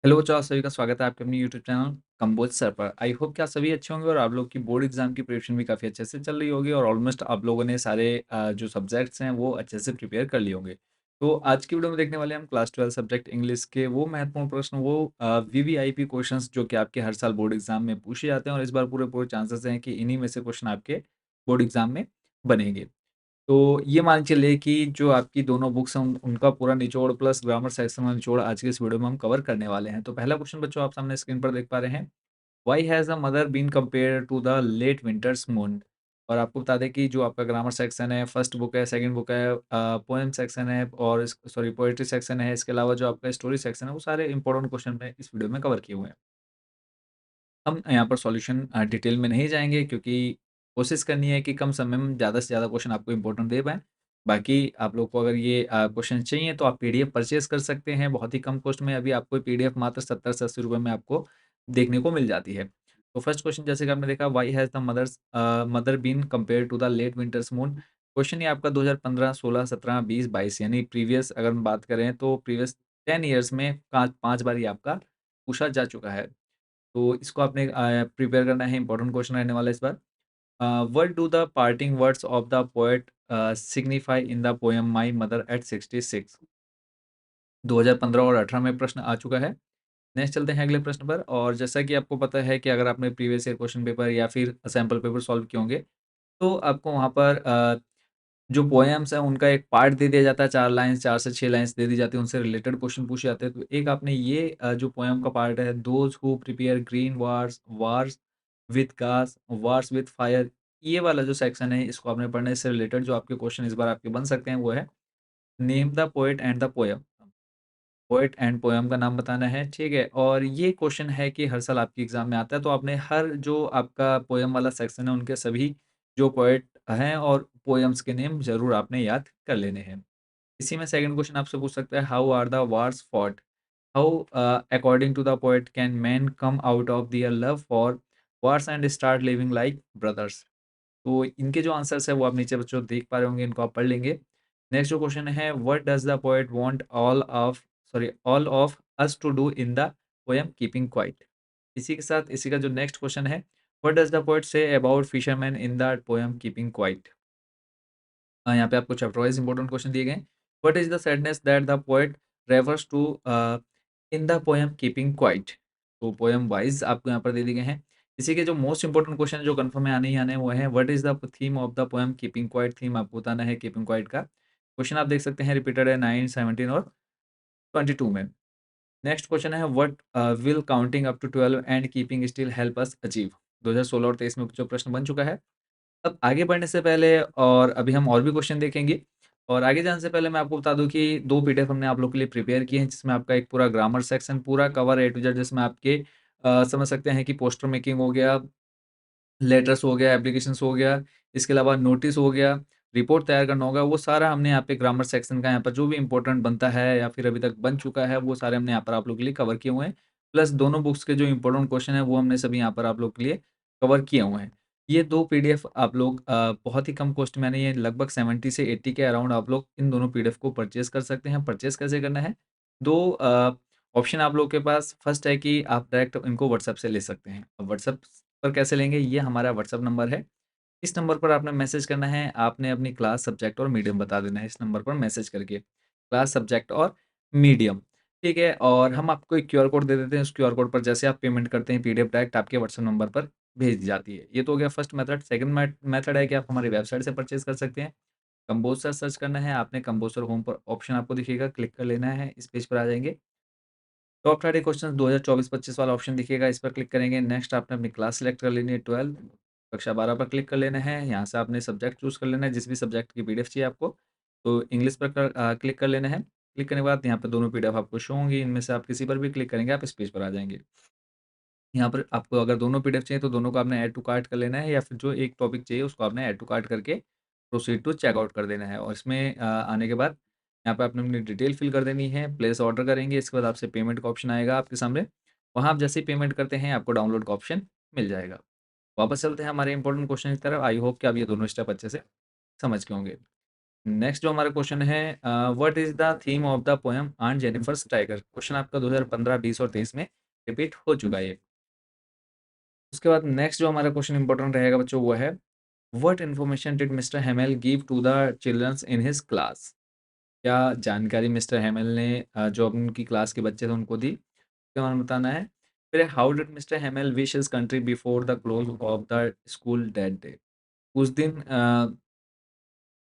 Hello बच्चों, आप सभी का स्वागत है आपके अपने यूट्यूब चैनल कंबोज सर पर। आई होप कि आप सभी अच्छे होंगे और आप लोग की बोर्ड एग्जाम की प्रिपरेशन भी काफ़ी अच्छे से चल रही होगी और ऑलमोस्ट आप लोगों ने सारे जो सब्जेक्ट्स हैं वो अच्छे से प्रिपेयर कर लिए होंगे। तो आज की वीडियो में देखने वाले हैं हम क्लास 12 सब्जेक्ट इंग्लिश के वो महत्वपूर्ण प्रश्न, वो वीवीआईपी क्वेश्चंस जो कि आपके हर साल बोर्ड एग्जाम में पूछे जाते हैं और इस बार पूरे पूरे चांसेस हैं कि इन्हीं में से क्वेश्चन आपके बोर्ड एग्जाम में बनेंगे। तो ये मान के चलिए कि जो आपकी दोनों बुक्स हैं उनका पूरा निचोड़ प्लस ग्रामर सेक्शन का निचोड़ आज की इस वीडियो में हम कवर करने वाले हैं। तो पहला क्वेश्चन बच्चों आप सामने स्क्रीन पर देख पा रहे हैं, why has a mother been compared to the late winter's moon? और आपको बता दें कि जो आपका ग्रामर सेक्शन है, फर्स्ट बुक है, सेकंड बुक है, पोएम सेक्शन है और सॉरी पोएट्री सेक्शन है, इसके अलावा जो आपका स्टोरी सेक्शन है, वो सारे इंपॉर्टेंट क्वेश्चन मैं इस वीडियो में कवर किए हुए हैं। हम यहाँ पर सॉल्यूशन डिटेल में नहीं जाएँगे क्योंकि कोशिश करनी है कि कम समय में ज़्यादा से ज़्यादा क्वेश्चन आपको इम्पोर्टेंट दे पाएँ। बाकी आप लोग को अगर ये क्वेश्चन चाहिए तो आप पीडीएफ परचेज़ कर सकते हैं, बहुत ही कम कॉस्ट में अभी आपको पीडीएफ मात्र 70 से 80 रुपए में आपको देखने को मिल जाती है। तो फर्स्ट क्वेश्चन जैसे कि आपने देखा, why has the mother been compared to the late winter's moon? Question ये आपका 2015, 16, 17, 20, 22 यानी प्रीवियस अगर हम बात करें तो प्रीवियस 10 इयर्स में 5 बार ये आपका पूछा जा चुका है। तो इसको आपने प्रिपेयर करना है, इंपॉर्टेंट क्वेश्चन रहने वाला है इस बार। What do the parting words of the poet signify in the poem my mother at 66? 2015 और 18 में प्रश्न आ चुका है। नेक्स्ट चलते हैं अगले प्रश्न पर। और जैसा कि आपको पता है कि अगर आपने प्रीवियस ईयर क्वेश्चन पेपर या फिर सैंपल पेपर सॉल्व किए होंगे, तो आपको वहाँ पर जो पोएम्स हैं उनका एक पार्ट दे दिया जाता है, 4 लाइन्स, 4 से 6 लाइन्स दे दी जाती है, उनसे रिलेटेड क्वेश्चन पूछे जाते हैं। तो एक आपने ये जो पोएम का पार्ट है, those who prepare green wars, wars with घास, वार्स विथ फायर, ये वाला जो सेक्शन है इसको आपने पढ़ना है। इससे रिलेटेड जो आपके क्वेश्चन इस बार आपके बन सकते हैं वो है, name the poet and the poem. Poet and poem का नाम बताना है, ठीक है? और ये क्वेश्चन है कि हर साल आपके एग्ज़ाम में आता है, तो आपने हर जो आपका पोएम वाला सेक्शन है, उनके सभी जो पोएट हैं और पोएम्स के नेम ज़रूर आपने याद कर लेने हैं। इसी में सेकंड क्वेश्चन आपसे पूछ सकता है, how are the wars fought? How according to the poet can man come out of their love for wars and start living like brothers? तो इनके जो आंसर्स है वो आप नीचे बच्चों देख पा रहे होंगे, इनको आप पढ़ लेंगे। नेक्स्ट जो क्वेश्चन है, what does the poet want all of us to do in the poem keeping quiet? इसी के साथ इसी का जो नेक्स्ट क्वेश्चन है, what does the poet say about fisherman in the poem keeping quiet? यहाँ पे आपको चैप्टर वाइज़ इंपॉर्टेंट क्वेश्चन दिए गए हैं। What is the sadness that the poet refers to in the poem keeping quiet? तो poem wise आपको यहाँ पर दे दिए गए हैं। इसी के जो मोस्ट इंपोर्टेंट क्वेश्चन जो कन्फर्म में आने ही आने हैं वो है, what is the theme of the poem keeping quite? Theme आपको बताना है कीपिंग क्वाइट का। क्वेश्चन आप देख सकते हैं रिपीटेड है 9, 17 और 22 में। नेक्स्ट क्वेश्चन है, what will counting up to 12 and keeping still help us achieve? 2016 और 23 में जो प्रश्न बन चुका है। अब आगे बढ़ने से पहले और अभी हम और भी क्वेश्चन देखेंगे और आगे जाने से पहले मैं आपको बता दूं कि 2 पीडीएफ हमने आप लोग के लिए प्रिपेयर किए हैं, जिसमें आपका एक पूरा ग्रामर सेक्शन पूरा कवर ए टू जेड, जिसमें आपके समझ सकते हैं कि पोस्टर मेकिंग हो गया, लेटर्स हो गया, एप्लीकेशंस हो गया, इसके अलावा नोटिस हो गया, रिपोर्ट तैयार करना होगा, वो सारा हमने यहाँ पे ग्रामर सेक्शन का यहाँ पर जो भी इम्पोर्टेंट बनता है या फिर अभी तक बन चुका है, वो सारे हमने यहाँ पर आप लोगों के लिए कवर किए हुए हैं। प्लस दोनों बुक्स के जो इम्पोर्टेंट क्वेश्चन हैं, वो हमने सभी यहाँ पर आप लोग के लिए कवर किए हुए हैं। ये 2 पीडीएफ आप लोग बहुत ही कम कॉस्ट में, यानी ये लगभग 70 से 80 के अराउंड आप लोग इन दोनों पीडीएफ को परचेज़ कर सकते हैं। परचेज़ कैसे करना है? 2 ऑप्शन आप लोगों के पास। फर्स्ट है कि आप डायरेक्ट इनको व्हाट्सएप से ले सकते हैं। अब व्हाट्सएप पर कैसे लेंगे? ये हमारा व्हाट्सएप नंबर है। इस नंबर पर आपने मैसेज करना है, आपने अपनी क्लास, सब्जेक्ट और मीडियम बता देना है इस नंबर पर मैसेज करके। क्लास, सब्जेक्ट और मीडियम, ठीक है? और हम आपको एक क्यूआर कोड दे देते हैं, उस क्यूआर कोड पर जैसे आप पेमेंट करते हैं पीडीएफ डायरेक्ट आपके व्हाट्सएप नंबर पर भेज दी जाती है। ये तो हो गया फर्स्ट मेथड। सेकंड मेथड है कि आप हमारी वेबसाइट से परचेज़ कर सकते हैं। कंपोज़र सर्च करना है आपने, कंपोज़र होम पर ऑप्शन आपको दिखेगा, क्लिक कर लेना है, इस पेज पर आ जाएँगे। टॉप 30 क्वेश्चंस 2024-25 वाला ऑप्शन दिखेगा, इस पर क्लिक करेंगे। नेक्स्ट आपने अपनी क्लास सेलेक्ट कर लेनी है, 12 कक्षा 12 पर क्लिक कर लेना है। यहाँ से आपने सब्जेक्ट चूज़ कर लेना है, जिस भी सब्जेक्ट की पीडीएफ चाहिए आपको। तो इंग्लिश पर क्लिक कर लेना है। क्लिक करने के बाद यहाँ पे दोनों पीडीएफ आपको शो होंगी, इनमें से आप किसी पर भी क्लिक करेंगे, आप इस पेज पर आ जाएँगे। यहाँ पर आपको अगर दोनों पीडीएफ चाहिए तो दोनों को आपने ऐड टू कार्ट कर लेना है, या फिर जो एक टॉपिक चाहिए उसको आपने ऐड टू कार्ट करके प्रोसीड टू चेकआउट कर देना है। और इसमें आने के बाद यहाँ पे आपने अपनी डिटेल फिल कर देनी है, प्लेस ऑर्डर करेंगे, इसके बाद आपसे पेमेंट का ऑप्शन आएगा आपके सामने। वहाँ आप जैसे ही पेमेंट करते हैं आपको डाउनलोड का ऑप्शन मिल जाएगा। वापस चलते हैं हमारे इंपॉर्टेंट क्वेश्चन की तरफ। आई होप कि आप ये दोनों स्टेप अच्छे से समझ गए होंगे। नेक्स्ट जो हमारा क्वेश्चन है, what is the theme of the poem on Jennifer's tiger? Question आपका 2015, 20 और 23 में रिपीट हो चुका है ये। उसके बाद नेक्स्ट जो हमारा क्वेश्चन इंपॉर्टेंट रहेगा बच्चों वो है, what information did Mr Hamel give to the childrens in his class? क्या जानकारी मिस्टर हेमेल ने जो उनकी क्लास के बच्चे थे उनको दी? इसके बारे में बताना है। फिर how did Mr Hamel wish his country before the close of the school that day? उस दिन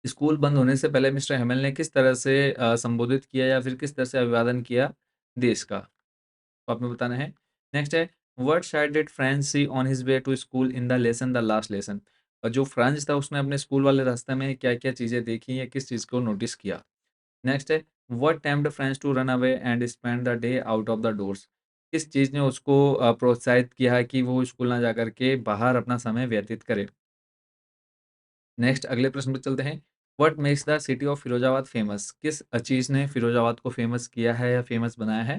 स्कूल बंद होने से पहले मिस्टर हेमेल ने किस तरह से संबोधित किया या फिर किस तरह से अभिवादन किया देश का? तो आपने बताना है। नेक्स्ट है, what sight did Franz see on his way to school in the lesson the last lesson? और जो फ्रेंच था उसने अपने स्कूल वाले रास्ते में क्या-क्या चीज़ें देखी या किस चीज़ को नोटिस किया? नेक्स्ट है, what tempt Franz to run away and spend the day out of the doors? किस चीज़ ने उसको प्रोत्साहित किया कि वो स्कूल ना जाकर के बाहर अपना समय व्यतीत करे? नेक्स्ट अगले प्रश्न पे चलते हैं। What makes the city of Firozabad famous? किस चीज़ ने फिरोजाबाद को फेमस किया है या फेमस बनाया है?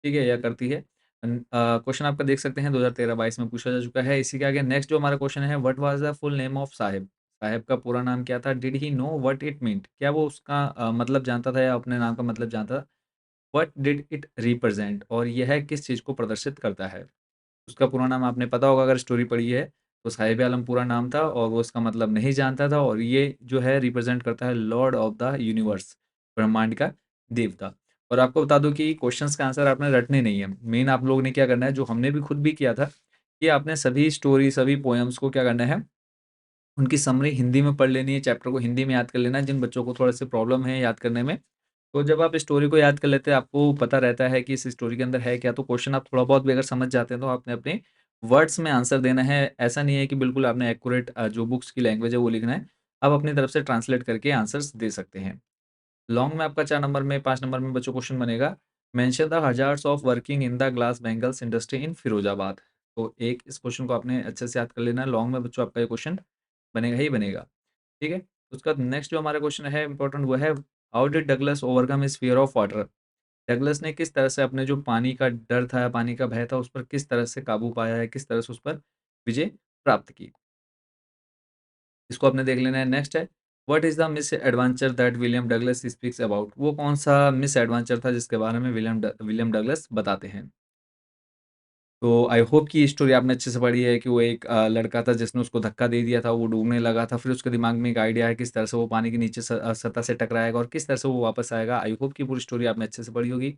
ठीक है, या करती है। क्वेश्चन आपका देख सकते हैं 2013-22 में पूछा जा चुका है। इसी के आगे नेक्स्ट जो हमारा क्वेश्चन है, what was the full name of Sahib? Sahib का पूरा नाम क्या था? Did he know what it meant? क्या वो उसका मतलब जानता था या अपने नाम का मतलब जानता था? What did it represent? और यह किस चीज़ को प्रदर्शित करता है? उसका पूरा नाम आपने पता होगा अगर स्टोरी पढ़ी है, तो साहिब आलम पूरा नाम था और वो उसका मतलब नहीं जानता था और ये जो है रिप्रेज़ेंट करता है लॉर्ड ऑफ द यूनिवर्स, ब्रह्मांड का देवता। और आपको बता दूँ कि क्वेश्चन्स का आंसर आपने रटने नहीं है। मेन आप लोगों ने क्या करना है, जो हमने भी खुद भी किया था, कि आपने सभी स्टोरी, सभी पोएम्स को क्या करना है, उनकी समरी हिंदी में पढ़ लेनी है, चैप्टर को हिंदी में याद कर लेना है, जिन बच्चों को थोड़ा-सा प्रॉब्लम है याद करने में। तो जब आप स्टोरी को याद कर लेते हैं, आपको पता रहता है कि इस स्टोरी के अंदर है क्या, तो क्वेश्चन आप थोड़ा बहुत भी अगर समझ जाते हैं, तो आपने अपने वर्ड्स में आंसर देना है। ऐसा नहीं है कि बिल्कुल आपने एक्यूरेट जो बुक्स की लैंग्वेज है, वो लिखना है। आप अपनी तरफ से ट्रांसलेट करके आंसर्स दे सकते हैं। लॉन्ग में आपका 4 नंबर में 5 नंबर में बच्चों क्वेश्चन बनेगा, mention the hazards of working in the glass bangles industry in Firozabad. तो एक इस क्वेश्चन को आपने अच्छे से याद कर लेना है। लॉन्ग में बच्चों आपका ये क्वेश्चन बनेगा ही बनेगा। ठीक है? उसका नेक्स्ट जो हमारा क्वेश्चन है इम्पोर्टेंट वो है, how did Douglas overcome his fear of water? Douglas ने किस तरह से अपने जो पानी का डर था, पानी का भय था, उस पर किस तरह से काबू पाया है, किस तरह से उस पर विजय प्राप्त की? इसको आपने देख लेना है। नेक्स्ट है, what is the misadventure that William Douglas speaks about? वो कौन-सा मिसएडवेंचर था जिसके बारे में विलियम डगलस बताते हैं? तो आई होप कि स्टोरी आपने अच्छे से पढ़ी है कि वो एक लड़का था जिसने उसको धक्का दे दिया था, वो डूबने लगा था, फिर उसके दिमाग में एक आइडिया है किस तरह से वो पानी के नीचे सतह से टकराएगा और किस तरह से वो वापस आएगा। आई होप कि पूरी स्टोरी आपने अच्छे से पढ़ी होगी।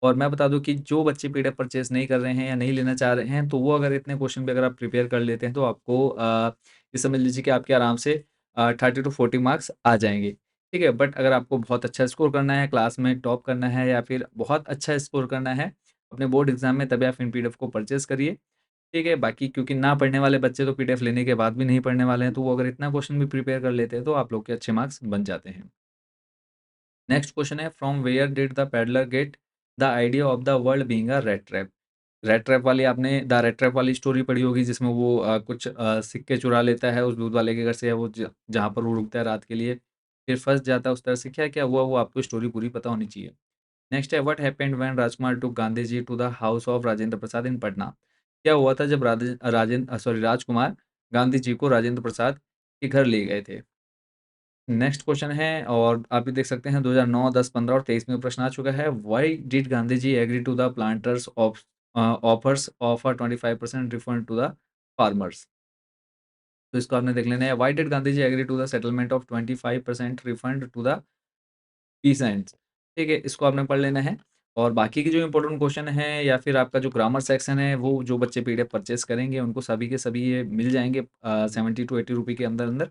और मैं बता दूँ कि जो बच्चे पीडीएफ परचेज़ नहीं कर रहे हैं या नहीं लेना चाह रहे हैं, तो वो अगर इतने क्वेश्चन भी अगर आप प्रिपेयर कर लेते हैं, तो आपको ये समझ लीजिए कि आपके आराम से 30 टू 40 मार्क्स आ जाएँगे। ठीक है? बट अगर आपको बहुत अच्छा स्कोर करना है, क्लास में टॉप करना है या फिर बहुत अच्छा स्कोर करना है अपने बोर्ड एग्ज़ाम में, तभी आप इन पीडीएफ को परचेज़ करिए। ठीक है? बाकी क्योंकि ना पढ़ने वाले बच्चे तो पीडीएफ लेने के बाद भी नहीं पढ़ने वाले हैं, तो वो अगर इतना क्वेश्चन भी प्रिपेयर कर लेते हैं, तो आप लोग के अच्छे मार्क्स बन जाते हैं। नेक्स्ट क्वेश्चन है, from where did the peddler get the idea of the world being a rat trap? Rat trap वाली आपने द रैट ट्रैप वाली स्टोरी पढ़ी होगी जिसमें वो कुछ सिक्के चुरा लेता है उस दूध वाले के घर से, या वो जहाँ पर वो रुकता है रात के लिए, फिर फँस जाता है उस तरह से, क्या-क्या हुआ वो आपको स्टोरी पूरी पता होनी चाहिए। नेक्स्ट है, what happened when Rajkumar took Gandhi ji to the house of Rajendra Prasad in Patna? क्या हुआ था जब राजकुमार गांधी जी को राजेंद्र प्रसाद के घर ले गए थे? नेक्स्ट क्वेश्चन है और आप भी देख सकते हैं 2009, 10, 15 और 23 में प्रश्न आ चुका है। Why did Gandhi ji agree to the planters offers of a 25% refund to the farmers? तो इसको आपने देख लेना है। Why did Gandhi ji agree to the settlement of 25% refund to the peasants? ठीक है, इसको आपने पढ़ लेना है। और बाकी के जो इम्पोर्टेंट क्वेश्चन हैं या फिर आपका जो ग्रामर सेक्शन है, वो जो बच्चे पीडीएफ परचेज़ करेंगे, उनको सभी के सभी ये मिल जाएँगे 70 टू 80 रुपए के अंदर-अंदर।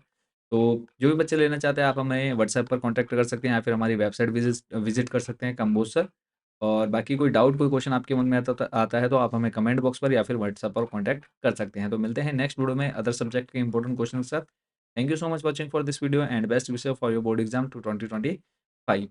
तो जो भी बच्चे लेना चाहते हैं, आप हमें व्हाट्सएप पर कॉन्टैक्ट कर सकते हैं या फिर हमारी वेबसाइट विज़िट कर सकते हैं कंबोज सर। और बाकी कोई डाउट, कोई क्वेश्चन आपके मन में आता है, तो आप हमें कमेंट बॉक्स पर या फिर व्हाट्सएप पर कॉन्टैक्ट कर सकते हैं। तो मिलते हैं नेक्स्ट वीडियो में अदर सब्जेक्ट के इम्पोर्टेंट क्वेश्चन के साथ। Thank you so much watching for this video and best wishes for your board exam to 2025।